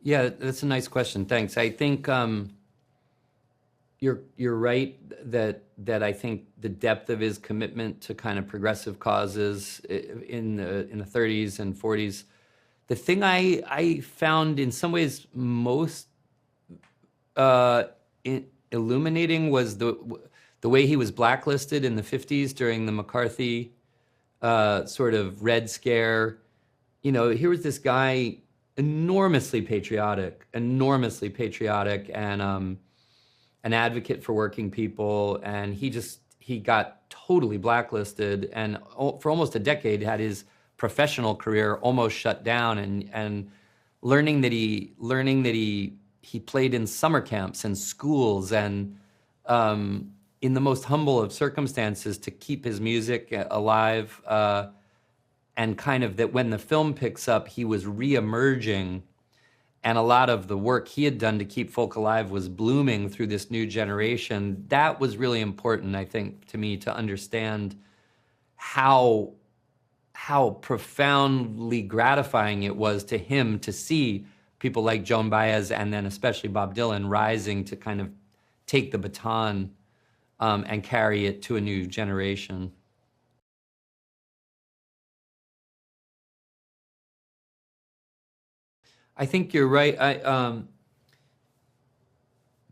Yeah, that's a nice question. Thanks. I think you're right that I think the depth of his commitment to kind of progressive causes in the 30s and 40s. The thing I found in some ways most uh, illuminating was the way he was blacklisted in the 50s during the McCarthy sort of Red Scare. You know, here was this guy enormously patriotic, and an advocate for working people, and he got totally blacklisted, and for almost a decade had his professional career almost shut down, and learning that he played in summer camps and schools and in the most humble of circumstances to keep his music alive, and kind of that when the film picks up, he was re-emerging, and a lot of the work he had done to keep folk alive was blooming through this new generation. That was really important, I think, to me, to understand how profoundly gratifying it was to him to see people like Joan Baez and then especially Bob Dylan rising to kind of take the baton and carry it to a new generation. I think you're right.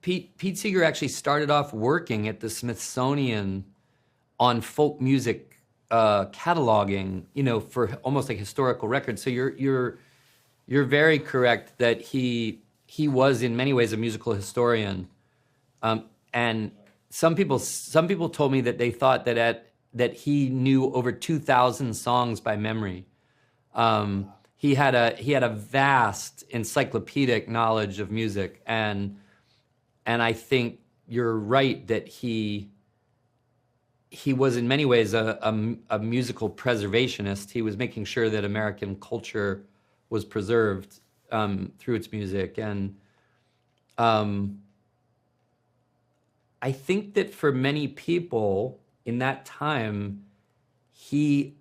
Pete Seeger actually started off working at the Smithsonian on folk music cataloging, you know, for almost like historical records. So you're very correct that he was in many ways a musical historian, and some people told me that they thought that he knew over 2,000 songs by memory. He had a vast encyclopedic knowledge of music, and I think you're right that he was in many ways a musical preservationist. He was making sure that American culture was preserved through its music, and I think that for many people in that time, he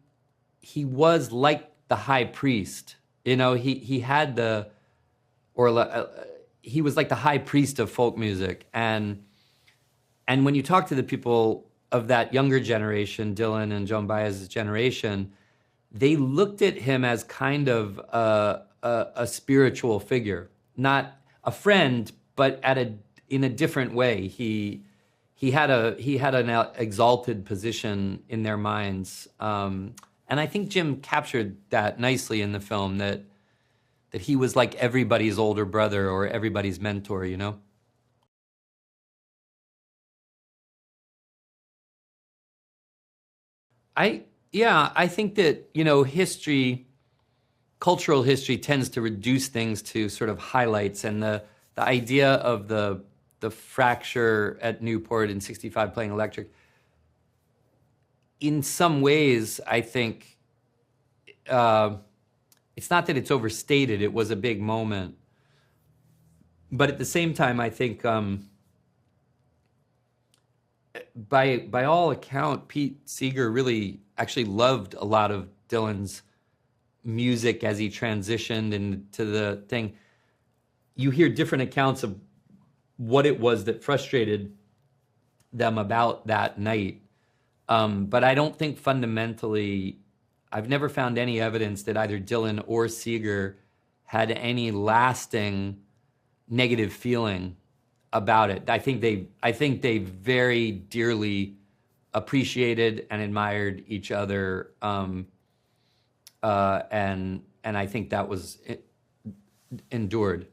was like the high priest. You know, he had he was like the high priest of folk music, and when you talk to the people of that younger generation, Dylan and Joan Baez's generation, they looked at him as kind of a spiritual figure, not a friend, but in a different way. He had an exalted position in their minds, and I think Jim captured that nicely in the film, that he was like everybody's older brother or everybody's mentor, you know? I Yeah, I think that, you know, cultural history tends to reduce things to sort of highlights, and the idea of the fracture at Newport in '65 playing electric, in some ways, I think uh, it's not that it's overstated. It was a big moment, but at the same time, I think by all account, Pete Seeger really actually loved a lot of Dylan's music as he transitioned into the thing. You hear different accounts of what it was that frustrated them about that night. But I don't think fundamentally, I've never found any evidence that either Dylan or Seeger had any lasting negative feeling about it. I think they very dearly appreciated and admired each other, and I think that was endured.